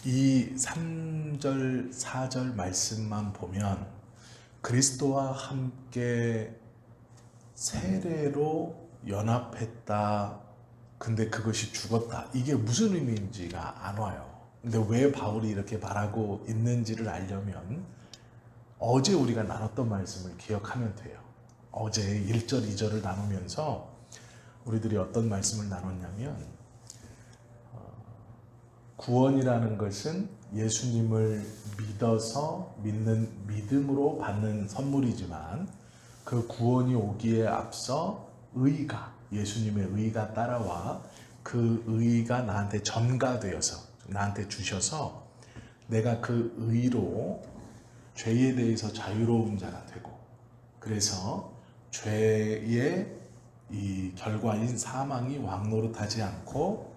이 3절, 4절 말씀만 보면 그리스도와 함께 세례로 연합했다. 근데 그것이 죽었다. 이게 무슨 의미인지가 안 와요. 근데 왜 바울이 이렇게 말하고 있는지를 알려면 어제 우리가 나눴던 말씀을 기억하면 돼요. 어제 1절, 2절을 나누면서 우리들이 어떤 말씀을 나눴냐면 구원이라는 것은 예수님을 믿어서 믿는 믿음으로 받는 선물이지만 그 구원이 오기에 앞서 의가 예수님의 의가 따라와 그 의가 나한테 전가되어서 나한테 주셔서 내가 그 의로 죄에 대해서 자유로운 자가 되고 그래서 죄의 이 결과인 사망이 왕노릇하지 않고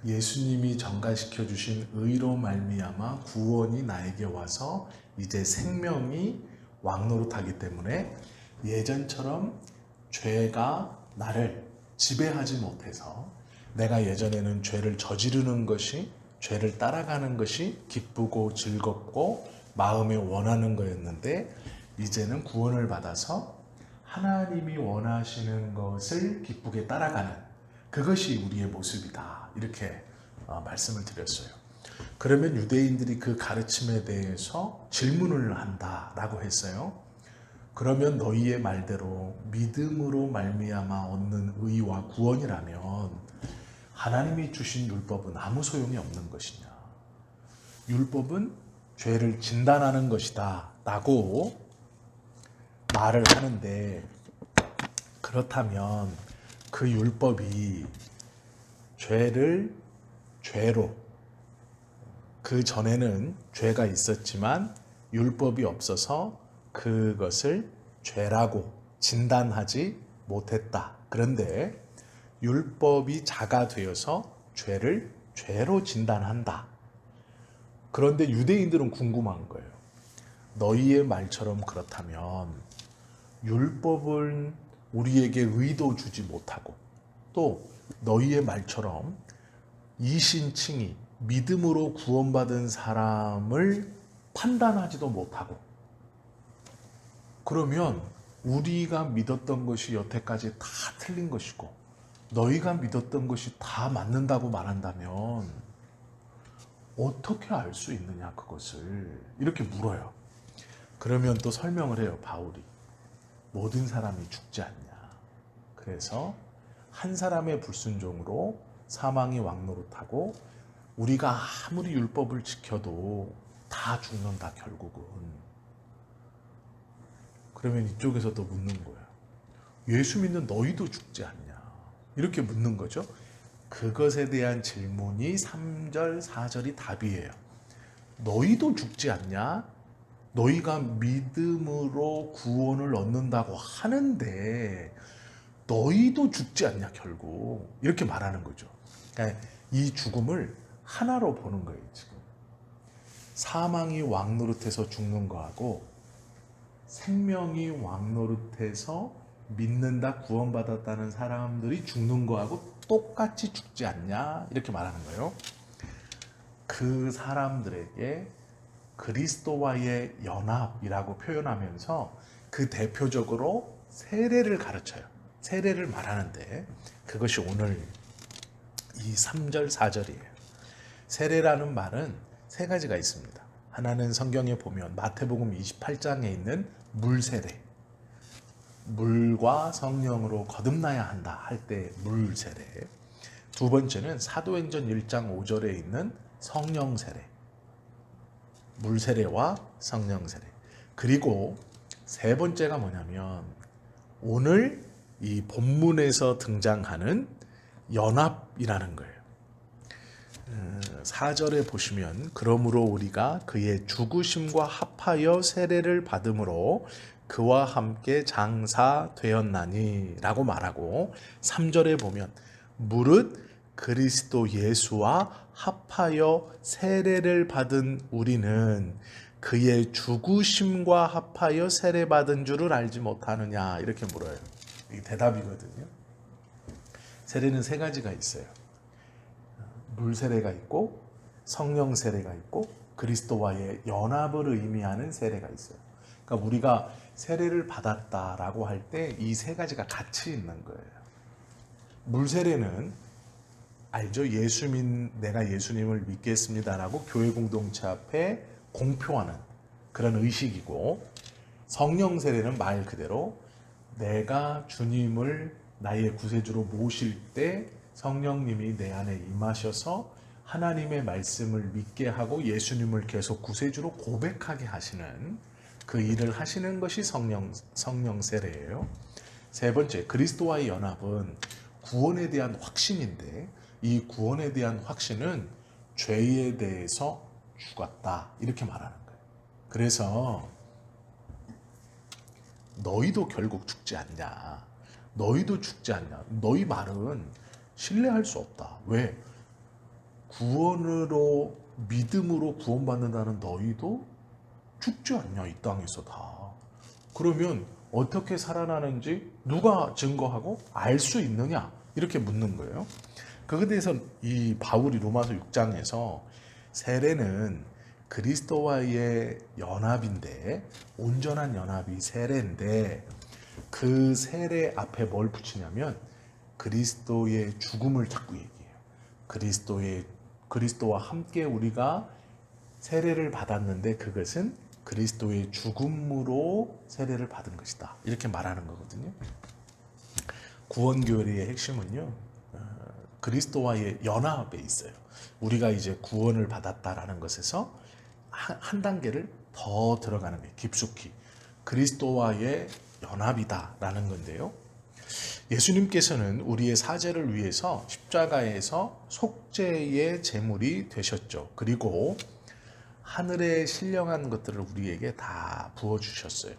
예수님이 전가시켜 주신 의로 말미암아 구원이 나에게 와서 이제 생명이 왕노릇하기 때문에 예전처럼 죄가 나를 지배하지 못해서 내가 예전에는 죄를 저지르는 것이 죄를 따라가는 것이 기쁘고 즐겁고 마음이 원하는 거였는데 이제는 구원을 받아서 하나님이 원하시는 것을 기쁘게 따라가는 그것이 우리의 모습이다. 이렇게 말씀을 드렸어요. 그러면 유대인들이 그 가르침에 대해서 질문을 한다라고 했어요. 그러면 너희의 말대로 믿음으로 말미암아 얻는 의와 구원이라면 하나님이 주신 율법은 아무 소용이 없는 것이냐? 율법은 죄를 진단하는 것이다 라고 말을 하는데 그렇다면 그 율법이 죄를 죄로 그 전에는 죄가 있었지만 율법이 없어서 그것을 죄라고 진단하지 못했다. 그런데 율법이 자가 되어서 죄를 죄로 진단한다. 그런데 유대인들은 궁금한 거예요. 너희의 말처럼 그렇다면 율법은 우리에게 의도 주지 못하고 또 너희의 말처럼 이신칭의 믿음으로 구원받은 사람을 판단하지도 못하고 그러면 우리가 믿었던 것이 여태까지 다 틀린 것이고 너희가 믿었던 것이 다 맞는다고 말한다면 어떻게 알 수 있느냐 그것을 이렇게 물어요. 그러면 또 설명을 해요. 바울이 모든 사람이 죽지 않냐. 그래서 한 사람의 불순종으로 사망이 왕노릇하고 우리가 아무리 율법을 지켜도 다 죽는다 결국은. 그러면 이쪽에서 또 묻는 거예요. 예수 믿는 너희도 죽지 않냐. 이렇게 묻는 거죠. 그것에 대한 질문이 3절, 4절이 답이에요. 너희도 죽지 않냐? 너희가 믿음으로 구원을 얻는다고 하는데 너희도 죽지 않냐 결국 이렇게 말하는 거죠. 그러니까 이 죽음을 하나로 보는 거예요. 지금 사망이 왕노릇해서 죽는 거하고 생명이 왕노릇해서 믿는다 구원받았다는 사람들이 죽는 거하고 똑같이 죽지 않냐 이렇게 말하는 거예요. 그 사람들에게 그리스도와의 연합이라고 표현하면서 그 대표적으로 세례를 가르쳐요. 세례를 말하는데 그것이 오늘 이 3절 4절이에요. 세례라는 말은 세 가지가 있습니다. 하나는 성경에 보면 마태복음 28장에 있는 물세례, 물과 성령으로 거듭나야 한다 할 때 물세례. 두 번째는 사도행전 1장 5절에 있는 성령세례, 물세례와 성령세례. 그리고 세 번째가 뭐냐면 오늘 이 본문에서 등장하는 연합이라는 거예요. 4절에 보시면 그러므로 우리가 그의 죽으심과 합하여 세례를 받음으로 그와 함께 장사되었나니 라고 말하고 3절에 보면 무릇 그리스도 예수와 합하여 세례를 받은 우리는 그의 죽으심과 합하여 세례받은 줄을 알지 못하느냐 이렇게 물어요. 이게 대답이거든요. 세례는 세 가지가 있어요. 물세례가 있고 성령 세례가 있고 그리스도와의 연합을 의미하는 세례가 있어요. 그러니까 우리가 세례를 받았다라고 할 때 이 세 가지가 같이 있는 거예요. 물 세례는 알죠? 내가 예수님을 믿겠습니다라고 교회 공동체 앞에 공표하는 그런 의식이고, 성령 세례는 말 그대로 내가 주님을 나의 구세주로 모실 때 성령님이 내 안에 임하셔서 하나님의 말씀을 믿게 하고 예수님을 계속 구세주로 고백하게 하시는 그 일을 하시는 것이 성령 세례예요. 세 번째, 그리스도와의 연합은 구원에 대한 확신인데, 이 구원에 대한 확신은 죄에 대해서 죽었다 이렇게 말하는 거예요. 그래서 너희도 결국 죽지 않냐, 너희도 죽지 않냐, 너희 말은 신뢰할 수 없다. 왜? 구원으로, 믿음으로 구원받는다는 너희도 죽지 않냐, 이 땅에서 다. 그러면 어떻게 살아나는지 누가 증거하고 알 수 있느냐, 이렇게 묻는 거예요. 그것에 대해서 이 바울이 로마서 6장에서 세례는 그리스도와의 연합인데, 온전한 연합이 세례인데, 그 세례 앞에 뭘 붙이냐면 그리스도의 죽음을 자꾸 얘기해요. 그리스도와 함께 우리가 세례를 받았는데 그것은 그리스도의 죽음으로 세례를 받은 것이다, 이렇게 말하는 거거든요. 구원교리의 핵심은요, 그리스도와의 연합에 있어요. 우리가 이제 구원을 받았다라는 것에서 한 단계를 더 들어가는 거예요. 깊숙이 그리스도와의 연합이다라는 건데요. 예수님께서는 우리의 사죄를 위해서 십자가에서 속죄의 제물이 되셨죠. 그리고 하늘에 신령한 것들을 우리에게 다 부어주셨어요.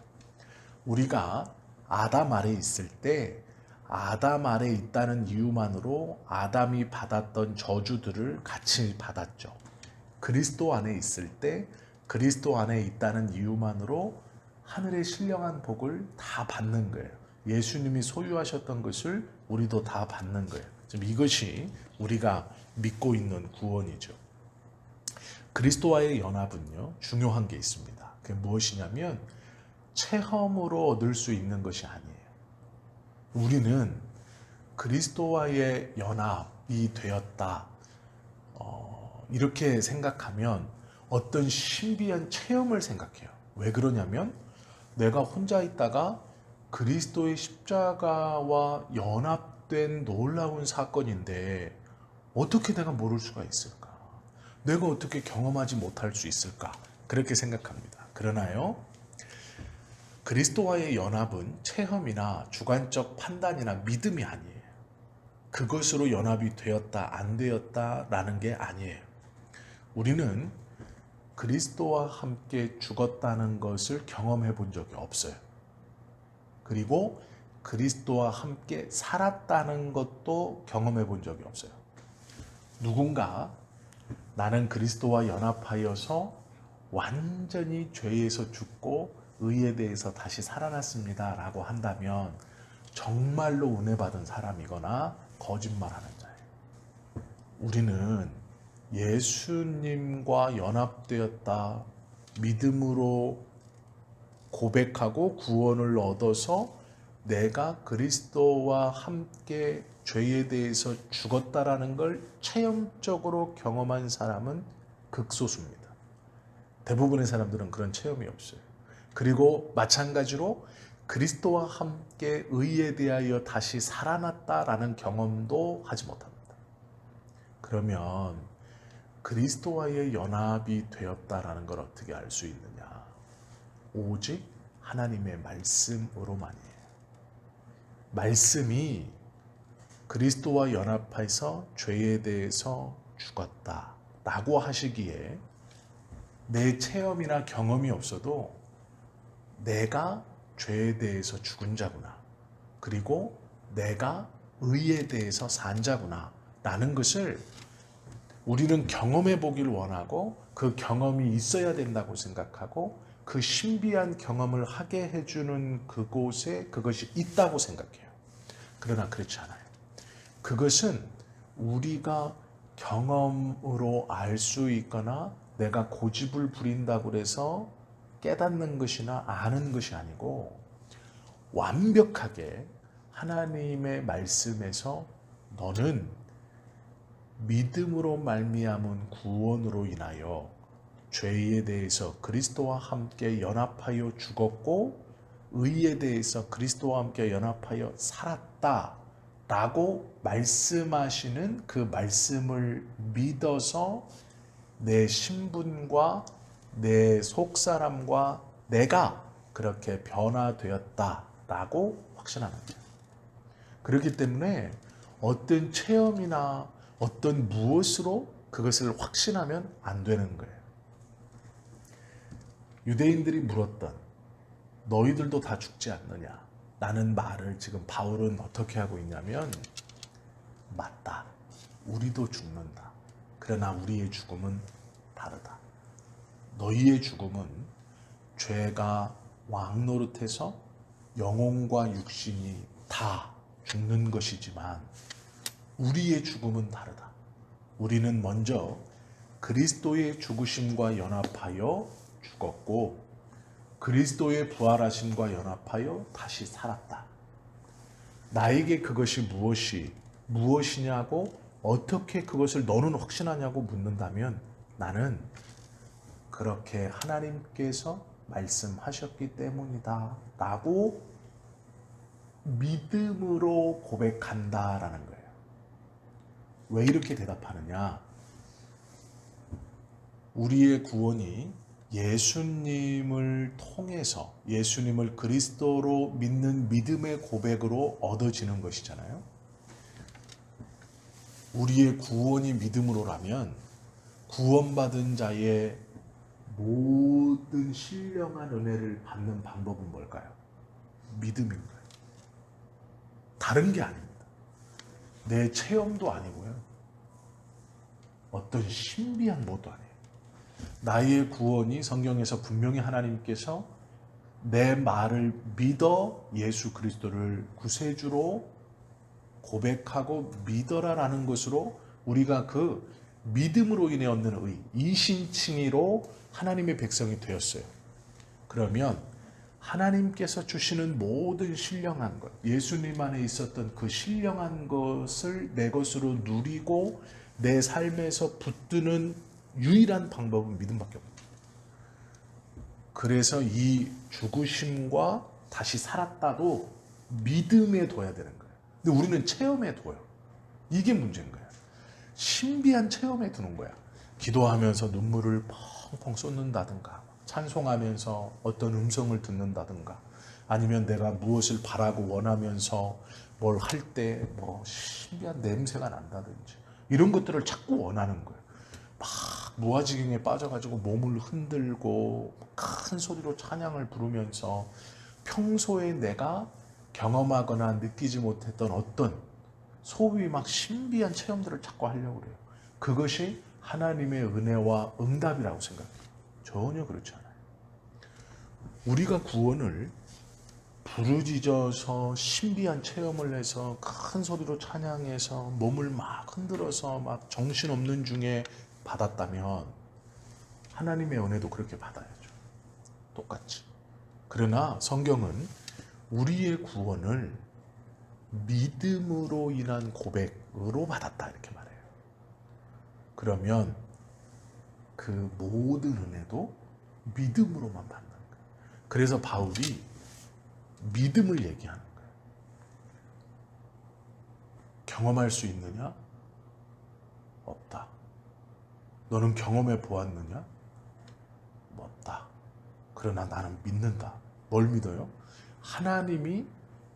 우리가 아담 아래 있을 때 아담 아래 있다는 이유만으로 아담이 받았던 저주들을 같이 받았죠. 그리스도 안에 있을 때 그리스도 안에 있다는 이유만으로 하늘의 신령한 복을 다 받는 거예요. 예수님이 소유하셨던 것을 우리도 다 받는 거예요. 지금 이것이 우리가 믿고 있는 구원이죠. 그리스도와의 연합은요, 중요한 게 있습니다. 그게 무엇이냐면 체험으로 얻을 수 있는 것이 아니에요. 우리는 그리스도와의 연합이 되었다, 이렇게 생각하면 어떤 신비한 체험을 생각해요. 왜 그러냐면 내가 혼자 있다가 그리스도의 십자가와 연합된 놀라운 사건인데 어떻게 내가 모를 수가 있을까? 내가 어떻게 경험하지 못할 수 있을까? 그렇게 생각합니다. 그러나요, 그리스도와의 연합은 체험이나 주관적 판단이나 믿음이 아니에요. 그것으로 연합이 되었다 안 되었다라는 게 아니에요. 우리는 그리스도와 함께 죽었다는 것을 경험해 본 적이 없어요. 그리고 그리스도와 함께 살았다는 것도 경험해 본 적이 없어요. 누군가 나는 그리스도와 연합하여서 완전히 죄에서 죽고 의에 대해서 다시 살아났습니다 라고 한다면 정말로 은혜 받은 사람이거나 거짓말하는 자예요. 우리는 예수님과 연합되었다, 믿음으로 고백하고 구원을 얻어서 내가 그리스도와 함께 죄에 대해서 죽었다라는 걸 체험적으로 경험한 사람은 극소수입니다. 대부분의 사람들은 그런 체험이 없어요. 그리고 마찬가지로 그리스도와 함께 의에 대하여 다시 살아났다라는 경험도 하지 못합니다. 그러면 그리스도와의 연합이 되었다라는 걸 어떻게 알 수 있느냐? 오직 하나님의 말씀으로만이에요. 말씀이 그리스도와 연합해서 죄에 대해서 죽었다라고 하시기에 내 체험이나 경험이 없어도 내가 죄에 대해서 죽은 자구나, 그리고 내가 의에 대해서 산 자구나 라는 것을 우리는 경험해 보길 원하고 그 경험이 있어야 된다고 생각하고 그 신비한 경험을 하게 해주는 그곳에 그것이 있다고 생각해요. 그러나 그렇지 않아요. 그것은 우리가 경험으로 알 수 있거나 내가 고집을 부린다고 해서 깨닫는 것이나 아는 것이 아니고 완벽하게 하나님의 말씀에서 너는 믿음으로 말미암은 구원으로 인하여 죄에 대해서 그리스도와 함께 연합하여 죽었고 의에 대해서 그리스도와 함께 연합하여 살았다 라고 말씀하시는 그 말씀을 믿어서 내 신분과 내 속사람과 내가 그렇게 변화되었다 라고 확신하는 거예요. 그렇기 때문에 어떤 체험이나 어떤 무엇으로 그것을 확신하면 안 되는 거예요. 유대인들이 물었던 너희들도 다 죽지 않느냐 라는 말을 지금 바울은 어떻게 하고 있냐면 맞다. 우리도 죽는다. 그러나 우리의 죽음은 다르다. 너희의 죽음은 죄가 왕노릇해서 영혼과 육신이 다 죽는 것이지만 우리의 죽음은 다르다. 우리는 먼저 그리스도의 죽으심과 연합하여 죽었고 그리스도의 부활하심과 연합하여 다시 살았다. 나에게 그것이 무엇이냐고 어떻게 그것을 너는 확신하냐고 묻는다면 나는 그렇게 하나님께서 말씀하셨기 때문이다 라고 믿음으로 고백한다라는 거예요. 왜 이렇게 대답하느냐? 우리의 구원이 예수님을 통해서 예수님을 그리스도로 믿는 믿음의 고백으로 얻어지는 것이잖아요. 우리의 구원이 믿음으로라면 구원받은 자의 모든 신령한 은혜를 받는 방법은 뭘까요? 믿음인 거예요. 다른 게 아닙니다. 내 체험도 아니고요. 어떤 신비한 것도 아니에요. 나의 구원이 성경에서 분명히 하나님께서 내 말을 믿어 예수 그리스도를 구세주로 고백하고 믿어라라는 것으로 우리가 그 믿음으로 인해 얻는 의, 이신칭의로 하나님의 백성이 되었어요. 그러면 하나님께서 주시는 모든 신령한 것, 예수님 안에 있었던 그 신령한 것을 내 것으로 누리고 내 삶에서 붙드는 유일한 방법은 믿음밖에 없습니다. 그래서 이 죽으심과 다시 살았다도 믿음에 둬야 되는 거예요. 근데 우리는 체험에 둬요. 이게 문제인 거예요. 신비한 체험에 두는 거야. 기도하면서 눈물을 펑펑 쏟는다든가 찬송하면서 어떤 음성을 듣는다든가 아니면 내가 무엇을 바라고 원하면서 뭘 할 때 뭐 신비한 냄새가 난다든지 이런 것들을 자꾸 원하는 거예요. 막 무아지경에 빠져가지고 몸을 흔들고 큰 소리로 찬양을 부르면서 평소에 내가 경험하거나 느끼지 못했던 어떤 소위 막 신비한 체험들을 자꾸 하려고 그래요. 그것이 하나님의 은혜와 응답이라고 생각해요. 전혀 그렇지 않아요. 우리가 구원을 부르짖어서 신비한 체험을 해서 큰 소리로 찬양해서 몸을 막 흔들어서 막 정신없는 중에 받았다면 하나님의 은혜도 그렇게 받아야죠. 똑같이. 그러나 성경은 우리의 구원을 믿음으로 인한 고백으로 받았다 이렇게 말해요. 그러면 그 모든 은혜도 믿음으로만 받는 거예요. 그래서 바울이 믿음을 얘기하는 거예요. 경험할 수 있느냐? 없다. 너는 경험해 보았느냐? 없다. 그러나 나는 믿는다. 뭘 믿어요? 하나님이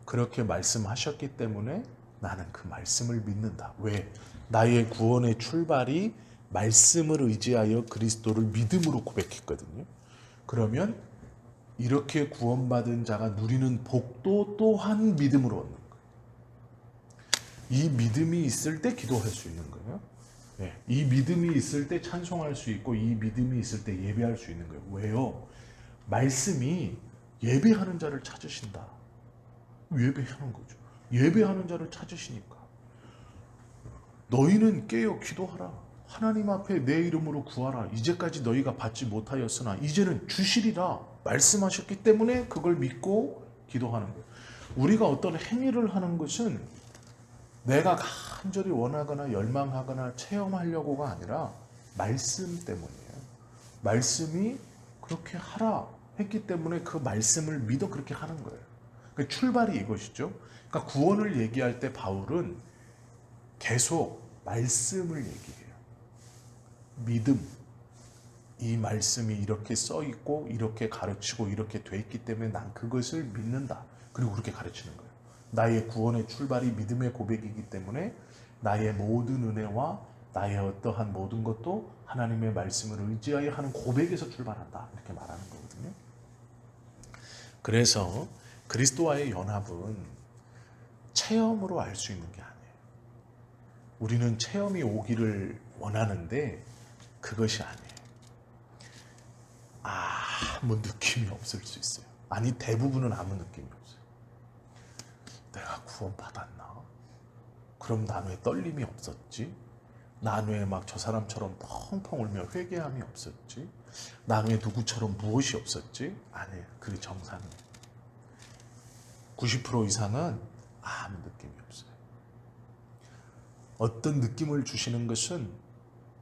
그렇게 말씀하셨기 때문에 나는 그 말씀을 믿는다. 왜? 나의 구원의 출발이 말씀을 의지하여 그리스도를 믿음으로 고백했거든요. 그러면 이렇게 구원받은 자가 누리는 복도 또한 믿음으로 얻는 거예요. 이 믿음이 있을 때 기도할 수 있는 거예요. 네. 이 믿음이 있을 때 찬송할 수 있고 이 믿음이 있을 때 예배할 수 있는 거예요. 왜요? 말씀이 예배하는 자를 찾으신다. 예배하는 거죠. 예배하는 자를 찾으시니까. 너희는 깨어 기도하라. 하나님 앞에 내 이름으로 구하라. 이제까지 너희가 받지 못하였으나 이제는 주시리라 말씀하셨기 때문에 그걸 믿고 기도하는 거예요. 우리가 어떤 행위를 하는 것은 내가 간절히 원하거나 열망하거나 체험하려고가 아니라 말씀 때문이에요. 말씀이 그렇게 하라 했기 때문에 그 말씀을 믿어 그렇게 하는 거예요. 그 출발이 이것이죠. 그러니까 구원을 얘기할 때 바울은 계속 말씀을 얘기해요. 믿음, 이 말씀이 이렇게 써 있고 이렇게 가르치고 이렇게 돼 있기 때문에 난 그것을 믿는다. 그리고 그렇게 가르치는 거예요. 나의 구원의 출발이 믿음의 고백이기 때문에 나의 모든 은혜와 나의 어떠한 모든 것도 하나님의 말씀을 의지하여 하는 고백에서 출발한다. 이렇게 말하는 거거든요. 그래서 그리스도와의 연합은 체험으로 알 수 있는 게 아니에요. 우리는 체험이 오기를 원하는데 그것이 아니에요. 아무 느낌이 없을 수 있어요. 아니 대부분은 아무 느낌이 없어요. 내가 구원받았나? 그럼 난 왜 떨림이 없었지? 난 왜 막 저 사람처럼 펑펑 울며 회개함이 없었지? 난 왜 누구처럼 무엇이 없었지? 아니에요. 그게 정상이에요. 90% 이상은 아무 느낌이 없어요. 어떤 느낌을 주시는 것은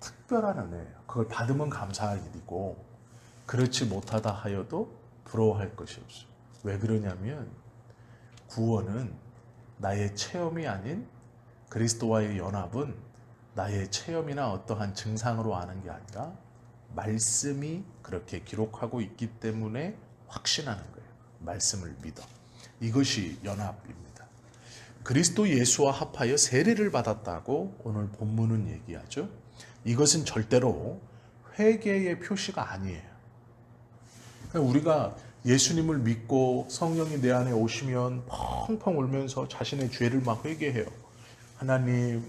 특별한 은혜예요. 그걸 받으면 감사할 일이고 그렇지 못하다 하여도 부러워할 것이 없어요. 왜 그러냐면 구원은 나의 체험이 아닌 그리스도와의 연합은 나의 체험이나 어떠한 증상으로 아는 게 아니라 말씀이 그렇게 기록하고 있기 때문에 확신하는 거예요. 말씀을 믿어. 이것이 연합입니다. 그리스도 예수와 합하여 세례를 받았다고 오늘 본문은 얘기하죠. 이것은 절대로 회개의 표시가 아니에요. 우리가 예수님을 믿고 성령이 내 안에 오시면 펑펑 울면서 자신의 죄를 막 회개해요. 하나님,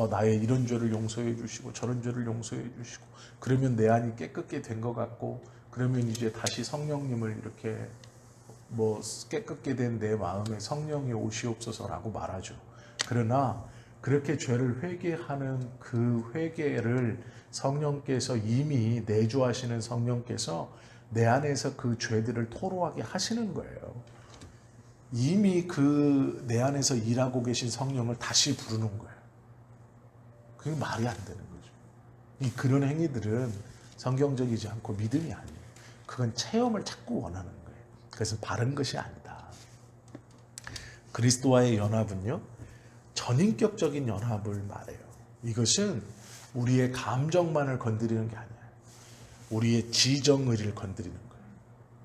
나의 이런 죄를 용서해 주시고 저런 죄를 용서해 주시고 그러면 내 안이 깨끗게 된 것 같고 그러면 이제 다시 성령님을 이렇게 깨끗게 된 내 마음에 성령이 오시옵소서라고 말하죠. 그러나 그렇게 죄를 회개하는 그 회개를 성령께서 이미 내주하시는 성령께서 내 안에서 그 죄들을 토로하게 하시는 거예요. 이미 그 내 안에서 일하고 계신 성령을 다시 부르는 거예요. 그게 말이 안 되는 거죠. 그런 행위들은 성경적이지 않고 믿음이 아니에요. 그건 체험을 자꾸 원하는 거예요. 그래서 바른 것이 아니다. 그리스도와의 연합은요, 전인격적인 연합을 말해요. 이것은 우리의 감정만을 건드리는 게 아니에요. 우리의 지정의를 건드리는 거예요.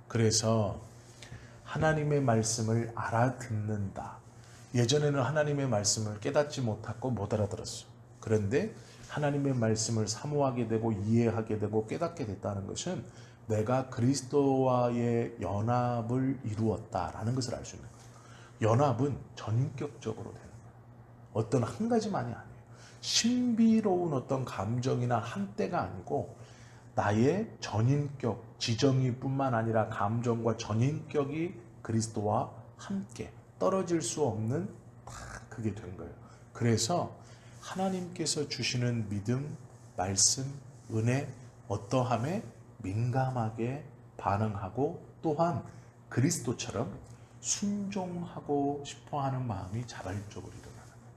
그래서 하나님의 말씀을 알아듣는다. 예전에는 하나님의 말씀을 깨닫지 못하고 못 알아들었어. 그런데 하나님의 말씀을 사모하게 되고 이해하게 되고 깨닫게 됐다는 것은 내가 그리스도와의 연합을 이루었다라는 것을 알 수 있는 거예요. 연합은 전인격적으로 되는 거예요. 어떤 한 가지만이 아니에요. 신비로운 어떤 감정이나 한때가 아니고 나의 전인격, 지정의뿐만 아니라 감정과 전인격이 그리스도와 함께 떨어질 수 없는 딱 그게 된 거예요. 그래서 하나님께서 주시는 믿음, 말씀, 은혜, 어떠함에 민감하게 반응하고 또한 그리스도처럼 순종하고 싶어하는 마음이 자발적으로 일어나는 거예요.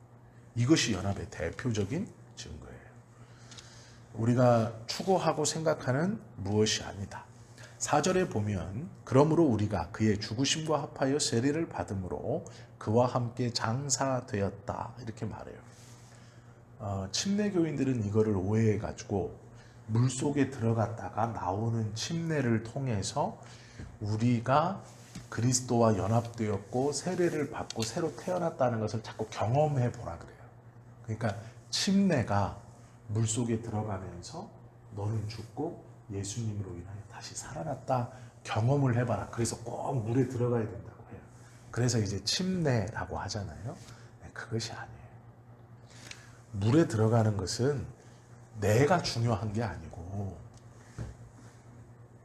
이것이 연합의 대표적인 증거예요. 우리가 추구하고 생각하는 무엇이 아니다. 4절에 보면 그러므로 우리가 그의 죽으심과 합하여 세례를 받음으로 그와 함께 장사되었다 이렇게 말해요. 침례교인들은 이거를 오해해가지고 물속에 들어갔다가 나오는 침례를 통해서 우리가 그리스도와 연합되었고 세례를 받고 새로 태어났다는 것을 자꾸 경험해 보라 그래요. 그러니까 침례가 물속에 들어가면서 너는 죽고 예수님으로 인하여 다시 살아났다 경험을 해봐라. 그래서 꼭 물에 들어가야 된다고 해요. 그래서 이제 침례라고 하잖아요. 그것이 아니에요. 물에 들어가는 것은 내가 중요한 게 아니고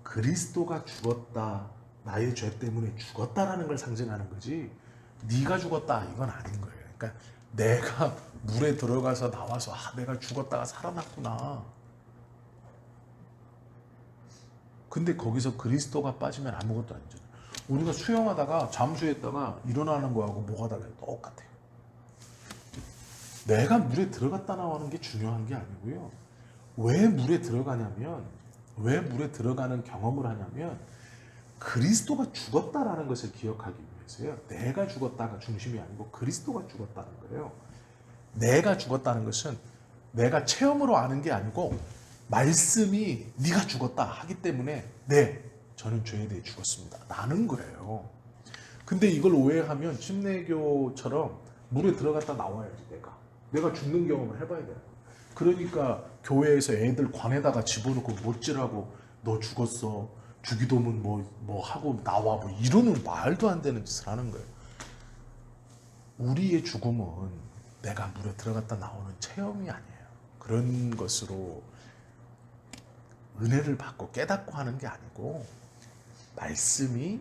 그리스도가 죽었다, 나의 죄 때문에 죽었다라는 걸 상징하는 거지 네가 죽었다 이건 아닌 거예요. 그러니까 내가 물에 들어가서 나와서 내가 죽었다가 살아났구나. 근데 거기서 그리스도가 빠지면 아무것도 아니잖아요. 우리가 수영하다가 잠수했다가 일어나는 거하고 뭐가 달라요? 똑같아요. 내가 물에 들어갔다 나오는 게 중요한 게 아니고요. 왜 물에 들어가냐면, 왜 물에 들어가는 경험을 하냐면 그리스도가 죽었다라는 것을 기억하기 위해서요. 내가 죽었다가 중심이 아니고 그리스도가 죽었다는 거예요. 내가 죽었다는 것은 내가 체험으로 아는 게 아니고 말씀이 네가 죽었다 하기 때문에 네, 저는 죄에 대해 죽었습니다. 라는 거예요. 근데 이걸 오해하면 침례교처럼 물에 들어갔다 나와야지 내가 죽는 경험을 해봐야 돼요. 그러니까 교회에서 애들 관에다가 집어넣고 못질하고 너 죽었어. 주기도문 뭐 하고 나와 뭐 이러는 말도 안 되는 짓을 하는 거예요. 우리의 죽음은 내가 물에 들어갔다 나오는 체험이 아니에요. 그런 것으로 은혜를 받고 깨닫고 하는 게 아니고 말씀이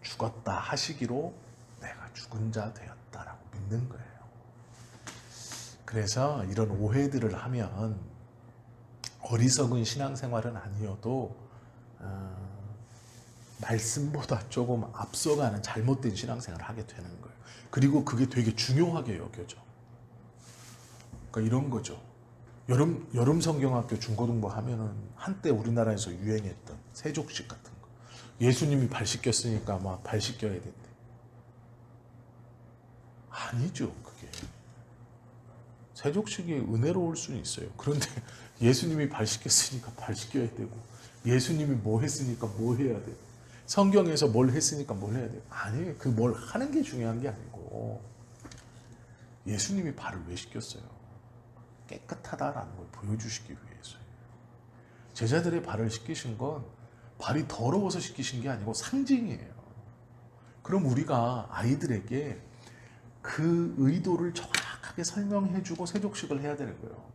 죽었다 하시기로 내가 죽은 자 되었다라고 믿는 거예요. 그래서 이런 오해들을 하면 어리석은 신앙생활은 아니어도 말씀보다 조금 앞서가는 잘못된 신앙생활을 하게 되는 거예요. 그리고 그게 되게 중요하게 여겨져. 그러니까 이런 거죠. 여름 성경학교 중고등부 하면은 한때 우리나라에서 유행했던 세족식 같은 거. 예수님이 발 씻겼으니까 막 발 씻겨야 된대. 아니죠, 그게. 세족식이 은혜로울 수는 있어요. 그런데 예수님이 발 씻겼으니까 발 씻겨야 되고, 예수님이 뭐 했으니까 뭐 해야 되고, 성경에서 뭘 했으니까 뭘 해야 돼요. 아니, 그 뭘 하는 게 중요한 게 아니고 예수님이 발을 왜 씻겼어요? 깨끗하다라는 걸 보여주시기 위해서요. 제자들의 발을 씻기신 건 발이 더러워서 씻기신 게 아니고 상징이에요. 그럼 우리가 아이들에게 그 의도를 정확하게 설명해주고 세족식을 해야 되는 거예요.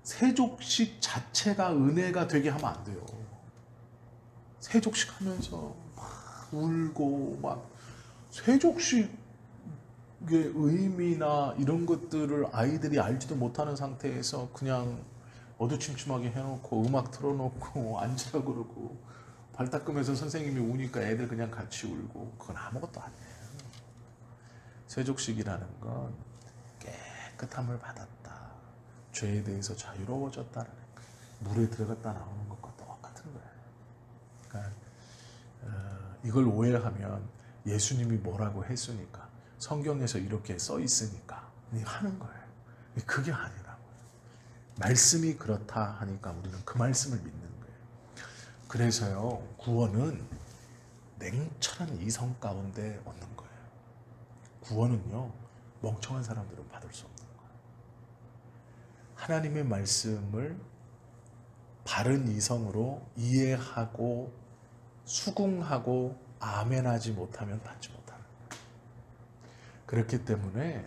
세족식 자체가 은혜가 되게 하면 안 돼요. 세족식 하면서 막 울고 막 세족식의 의미나 이런 것들을 아이들이 알지도 못하는 상태에서 그냥 어두침침하게 해놓고 음악 틀어놓고 앉으라 그러고 발 닦으면서 선생님이 우니까 애들 그냥 같이 울고 그건 아무것도 아니에요. 세족식이라는 건 깨끗함을 받았다. 죄에 대해서 자유로워졌다는 물에 들어갔다 나오는 것과 똑같은 거예요. 그러니까 이걸 오해하면 예수님이 뭐라고 했으니까 성경에서 이렇게 써 있으니까 하는 거예요. 그게 아니라고요. 말씀이 그렇다 하니까 우리는 그 말씀을 믿는 거예요. 그래서요, 구원은 냉철한 이성 가운데 얻는 거예요. 구원은요, 멍청한 사람들은 받을 수 없는 거예요. 하나님의 말씀을 바른 이성으로 이해하고 수긍하고 아멘하지 못하면 받지 못하는 거예요. 그렇기 때문에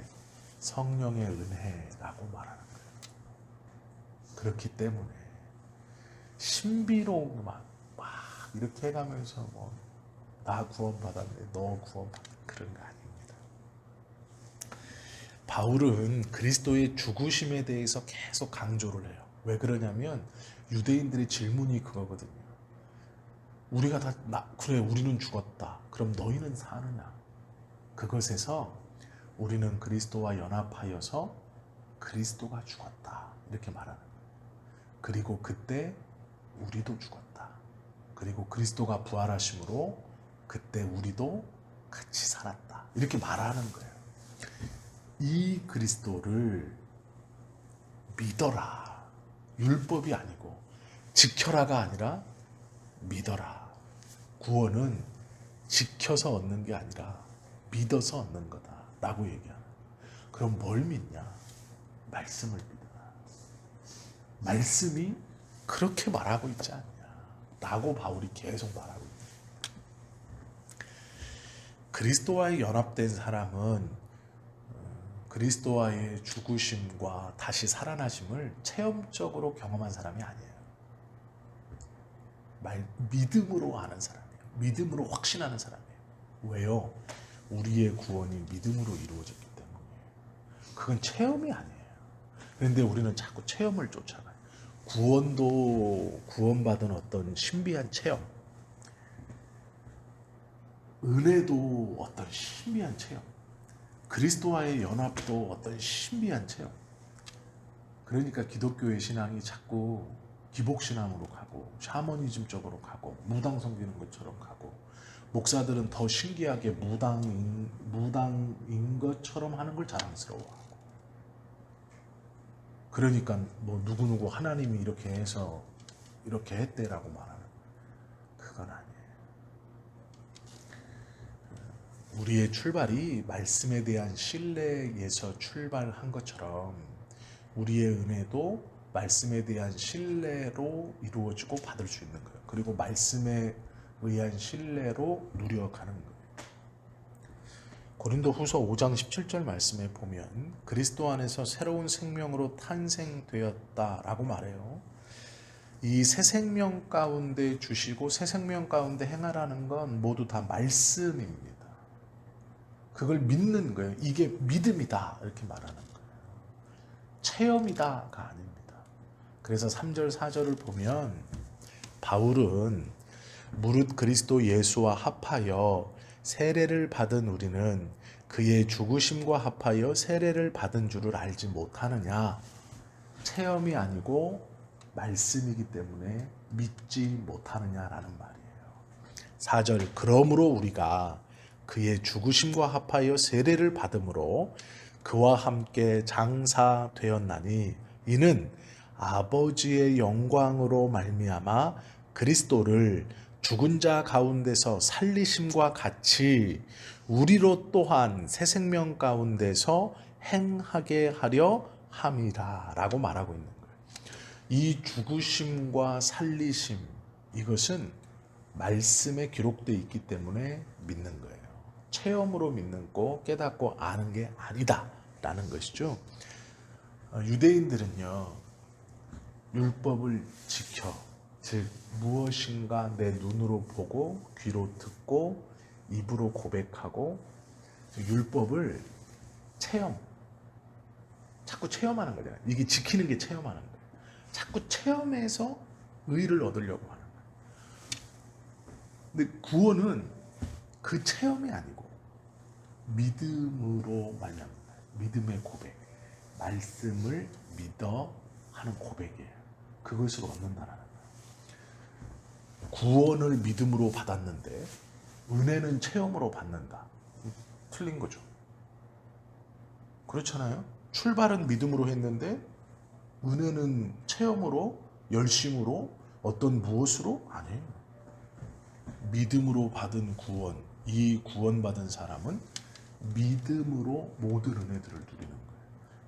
성령의 은혜라고 말하는 거예요. 그렇기 때문에 신비로운 막 이렇게 해가면서 나 구원받았네, 너 구원받았네 그런 거 아닙니다. 바울은 그리스도의 죽으심에 대해서 계속 강조를 해요. 왜 그러냐면 유대인들의 질문이 그거거든요. 우리가 그래 우리는 죽었다. 그럼 너희는 사느냐? 그것에서 우리는 그리스도와 연합하여서 그리스도가 죽었다. 이렇게 말하는 거예요. 그리고 그때 우리도 죽었다. 그리고 그리스도가 부활하심으로 그때 우리도 같이 살았다. 이렇게 말하는 거예요. 이 그리스도를 믿어라. 율법이 아니고 지켜라가 아니라 믿어라. 구원은 지켜서 얻는 게 아니라 믿어서 얻는 거다 라고 얘기하는. 그럼 뭘 믿냐? 말씀을 믿어라. 말씀이 그렇게 말하고 있지 않냐 라고 바울이 계속 말하고 있다. 그리스도와의 연합된 사람은 그리스도와의 죽으심과 다시 살아나심을 체험적으로 경험한 사람이 아니에요. 믿음으로 아는 사람이에요. 믿음으로 확신하는 사람이에요. 왜요? 우리의 구원이 믿음으로 이루어졌기 때문이에요. 그건 체험이 아니에요. 그런데 우리는 자꾸 체험을 쫓아가요. 구원도 구원받은 어떤 신비한 체험, 은혜도 어떤 신비한 체험, 그리스도와의 연합도 어떤 신비한 체험. 그러니까 기독교의 신앙이 자꾸 기복신앙으로 가고 샤머니즘 쪽으로 가고 무당 섬기는 것처럼 가고, 목사들은 더 신기하게 무당인 것처럼 하는 걸 자랑스러워하고, 그러니까 뭐 누구누구 하나님이 이렇게 해서 이렇게 했대라고 말하는, 그건 아니에요. 우리의 출발이 말씀에 대한 신뢰에서 출발한 것처럼 우리의 은혜도 말씀에 대한 신뢰로 이루어지고 받을 수 있는 거예요. 그리고 말씀에 의한 신뢰로 누려가는 거예요. 고린도 후서 5장 17절 말씀에 보면 그리스도 안에서 새로운 생명으로 탄생되었다라고 말해요. 이 새 생명 가운데 주시고 새 생명 가운데 행하라는 건 모두 다 말씀입니다. 그걸 믿는 거예요. 이게 믿음이다 이렇게 말하는 거예요. 체험이다가 아닙니다. 그래서 3절 4절을 보면 바울은 무릇 그리스도 예수와 합하여 세례를 받은 우리는 그의 죽으심과 합하여 세례를 받은 줄을 알지 못하느냐. 체험이 아니고 말씀이기 때문에 믿지 못하느냐라는 말이에요. 4절 그러므로 우리가 그의 죽으심과 합하여 세례를 받음으로 그와 함께 장사되었나니 이는 아버지의 영광으로 말미암아 그리스도를 죽은 자 가운데서 살리심과 같이 우리로 또한 새 생명 가운데서 행하게 하려 함이라 라고 말하고 있는 거예요. 이 죽으심과 살리심, 이것은 말씀에 기록되어 있기 때문에 믿는 거예요. 체험으로 믿는 거 깨닫고 아는 게 아니다 라는 것이죠. 유대인들은요 율법을 지켜, 즉 무엇인가 내 눈으로 보고 귀로 듣고 입으로 고백하고, 율법을 자꾸 체험하는 거잖아요. 이게 지키는 게 체험하는 거예요. 자꾸 체험해서 의를 얻으려고 하는 거예요. 근데 구원은 그 체험이 아니고 믿음으로 말미암는다. 믿음의 고백, 말씀을 믿어 하는 고백이에요. 그것을 얻는다라는 거예요. 구원을 믿음으로 받았는데 은혜는 체험으로 받는다. 틀린 거죠. 그렇잖아요. 출발은 믿음으로 했는데 은혜는 체험으로, 열심으로, 어떤 무엇으로? 아니에요. 믿음으로 받은 구원, 이 구원받은 사람은 믿음으로 모든 은혜들을 누리는 거예요.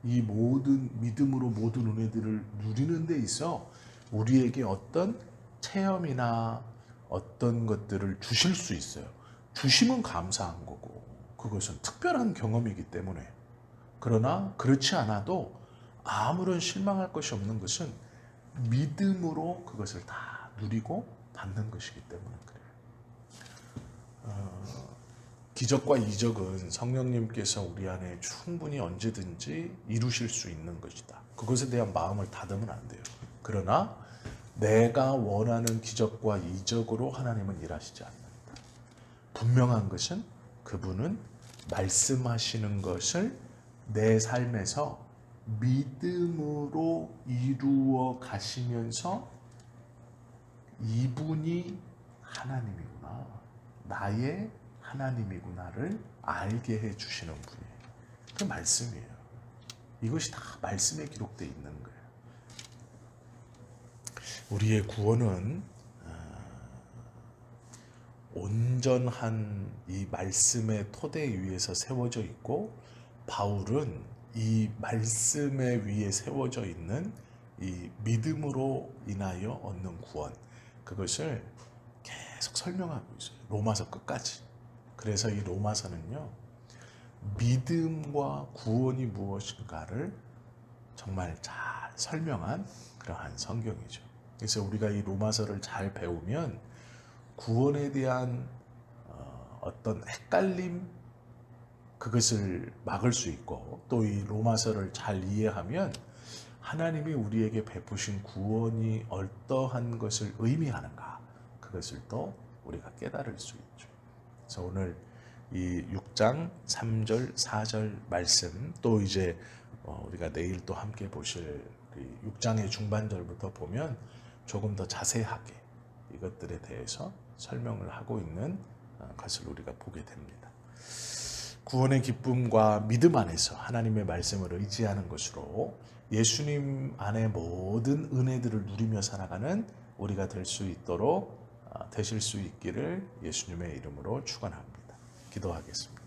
이 모든 믿음으로 모든 은혜들을 누리는 데 있어 우리에게 어떤 체험이나 어떤 것들을 주실 수 있어요. 주시면 감사한 거고 그것은 특별한 경험이기 때문에. 그러나 그렇지 않아도 아무런 실망할 것이 없는 것은 믿음으로 그것을 다 누리고 받는 것이기 때문에 그래요. 기적과 이적은 성령님께서 우리 안에 충분히 언제든지 이루실 수 있는 것이다. 그것에 대한 마음을 닫으면 안 돼요. 그러나 내가 원하는 기적과 이적으로 하나님은 일하시지 않는다. 분명한 것은 그분은 말씀하시는 것을 내 삶에서 믿음으로 이루어 가시면서 이분이 하나님이구나, 나의 하나님이구나를 알게 해주시는 분이에요. 그 말씀이에요. 이것이 다 말씀에 기록되어 있는 거예요. 우리의 구원은 온전한 이 말씀의 토대 위에서 세워져 있고, 바울은 이 말씀에 위에 세워져 있는 이 믿음으로 인하여 얻는 구원, 그것을 계속 설명하고 있어요. 로마서 끝까지. 그래서 이 로마서는요, 믿음과 구원이 무엇인가를 정말 잘 설명한 그러한 성경이죠. 그래서 우리가 이 로마서를 잘 배우면 구원에 대한 어떤 헷갈림, 그것을 막을 수 있고 또 이 로마서를 잘 이해하면 하나님이 우리에게 베푸신 구원이 어떠한 것을 의미하는가 그것을 또 우리가 깨달을 수 있죠. 그래서 오늘 이 6장 3절 4절 말씀 또 이제 우리가 내일 또 함께 보실 6장의 중반절부터 보면 조금 더 자세하게 이것들에 대해서 설명을 하고 있는 것을 우리가 보게 됩니다. 구원의 기쁨과 믿음 안에서 하나님의 말씀을 의지하는 것으로 예수님 안에 모든 은혜들을 누리며 살아가는 우리가 될 수 있도록 되실 수 있기를 예수님의 이름으로 축원합니다. 기도하겠습니다.